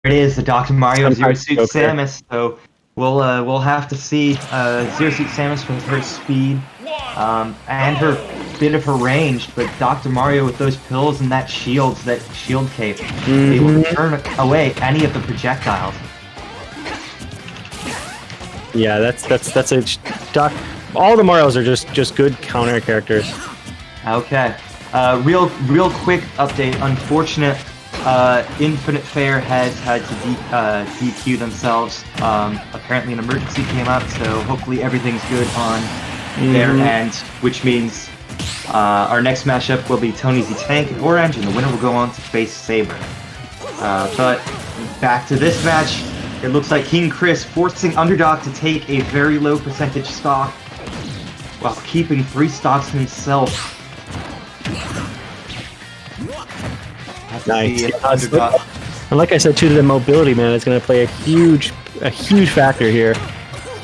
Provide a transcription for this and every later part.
it is, the Dr. Mario Zero Sometimes Suit Joker. Samus. So we'll have to see Zero Suit Samus with her speed and her bit of her range, but Dr. Mario with those pills and that shield cape, able to turn away any of the projectiles. Yeah, that's a Doc. All the Marios are just good counter characters. Okay. Real quick update. Unfortunate. Infinite Fair has had to DQ themselves. Apparently an emergency came up, so hopefully everything's good on their end, which means our next matchup will be Tony Z Tank and Orange, and the winner will go on to face Saber. But back to this match, it looks like King Chris forcing Underdoc to take a very low percentage stock while keeping 3 stocks himself. Nice. And like I said too, the mobility, man, is going to play a huge factor here.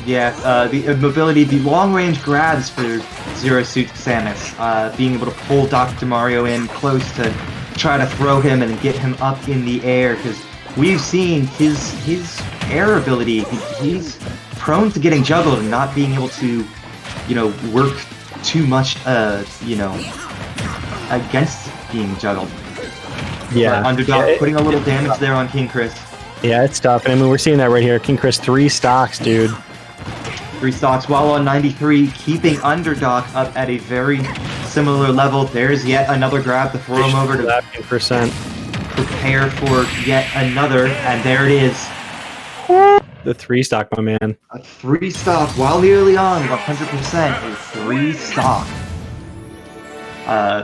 Yeah, the mobility, the long-range grabs for Zero Suit Samus, being able to pull Dr. Mario in close to try to throw him and get him up in the air, because we've seen his air ability. He's prone to getting juggled and not being able to, work too much, against being juggled. Yeah, Underdog putting a little damage there on King Chris. Yeah, it's tough. And I mean, we're seeing that right here. King Chris, 3 stocks, dude. 3 stocks while on 93, keeping Underdog up at a very similar level. There's yet another grab to throw him over to 15%. Prepare for yet another, and there it is. The 3 stock, my man. A 3 stock while nearly on 100%. A 3 stock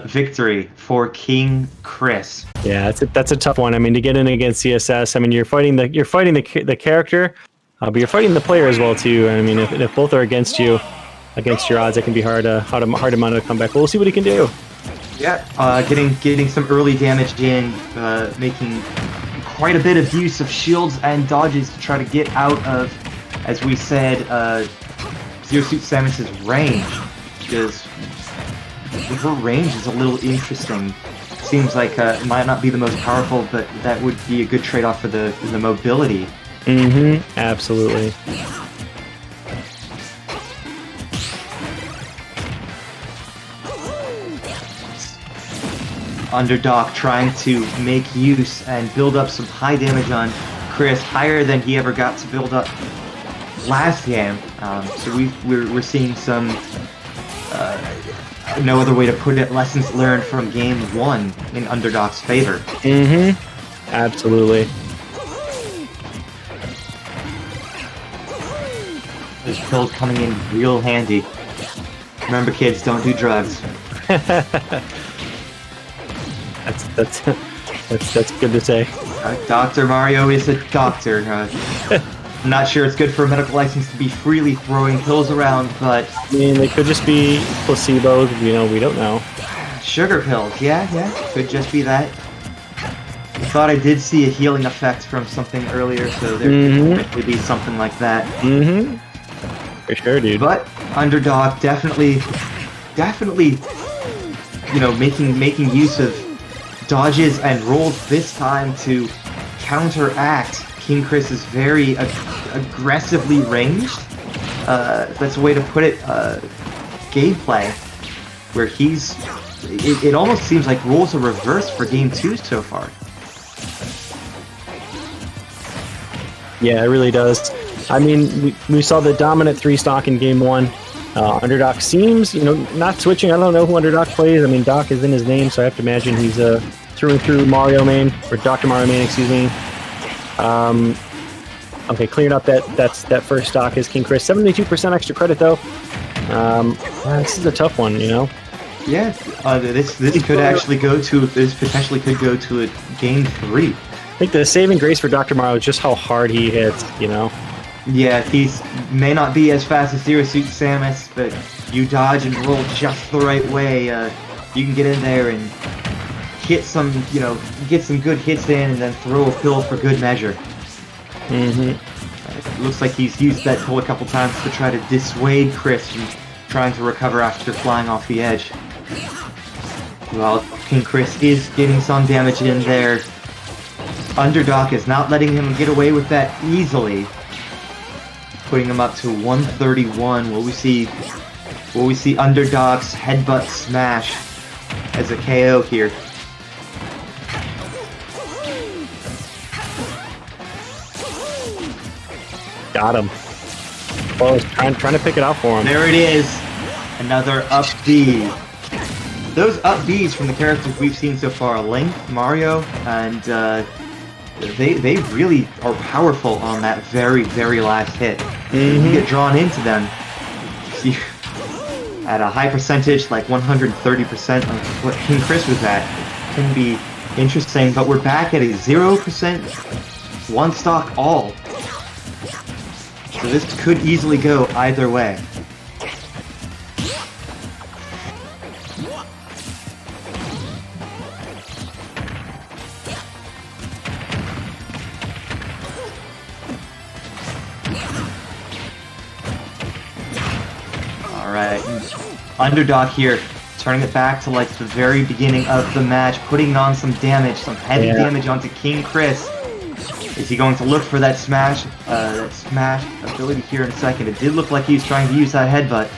victory for King Chris. Yeah, that's a tough one. I mean, to get in against CSS, I mean, you're fighting the character, but you're fighting the player as well too. I mean, if both are against your odds, it can be hard to mount a comeback. But we'll see what he can do. Yeah, getting some early damage in, making quite a bit of use of shields and dodges to try to get out of, as we said, Zero Suit Samus' range, because her range is a little interesting. Seems like it might not be the most powerful, but that would be a good trade-off for the mobility. Absolutely. Underdoc trying to make use and build up some high damage on Chris, higher than he ever got to build up last game. So we're seeing some, no other way to put it, lessons learned from game 1 in Underdoc's favor. Absolutely. This build coming in real handy. Remember, kids, don't do drugs. That's good to say. Dr. Mario is a doctor. I'm not sure it's good for a medical license to be freely throwing pills around, but I mean, they could just be placebos. We don't know. Sugar pills, yeah, could just be that. I thought I did see a healing effect from something earlier, so there could be something like that. For sure, dude. But Underdog definitely, making use of dodges and rolls this time to counteract King Chris's very aggressively ranged, that's a way to put it, gameplay, where it almost seems like roles are reversed for game 2 so far. Yeah, it really does. I mean, we saw the dominant 3 stock in game 1. Underdoc seems, not switching. I don't know who Underdoc plays. I mean, Doc is in his name, so I have to imagine he's through and through Mario main, or Dr. Mario main, excuse me. Okay, clearing up that first stock is King Chris. 72% extra credit though. This is a tough one, Yeah, this could actually potentially could go to a game 3. I think the saving grace for Dr. Mario is just how hard he hits, Yeah, he may not be as fast as Zero Suit Samus, but you dodge and roll just the right way. You can get in there and hit some, get some good hits in, and then throw a pill for good measure. It looks like he's used that pill a couple times to try to dissuade Chris from trying to recover after flying off the edge. Well, King Chris is getting some damage in there. Underdoc is not letting him get away with that easily. Putting him up to 131. Will we see Underdoc's headbutt smash as a KO here? Got him. Well, trying to pick it out for him. There it is. Another up B. Those up Bs from the characters we've seen so far, Link, Mario, and they really are powerful on that very, very last hit. You get drawn into them. See, at a high percentage, like 130% of what King Chris was at, it can be interesting, but we're back at a 0% one stock all. So this could easily go either way. Alright, Underdoc here, turning it back to like the very beginning of the match, putting on some damage, some heavy damage onto King Chris. Is he going to look for that smash ability here in a second? It did look like he was trying to use that headbutt.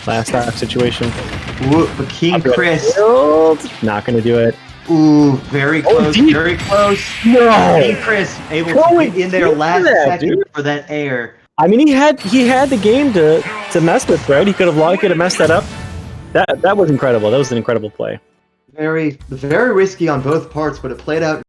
Last stock situation. Ooh, but King Chris. Not gonna do it. Ooh, very close, very close. No! King Chris able to get in there last second for that air. I mean, he had the game to mess with, right? He could have messed that up. That was incredible. That was an incredible play. Very, very risky on both parts, but it played out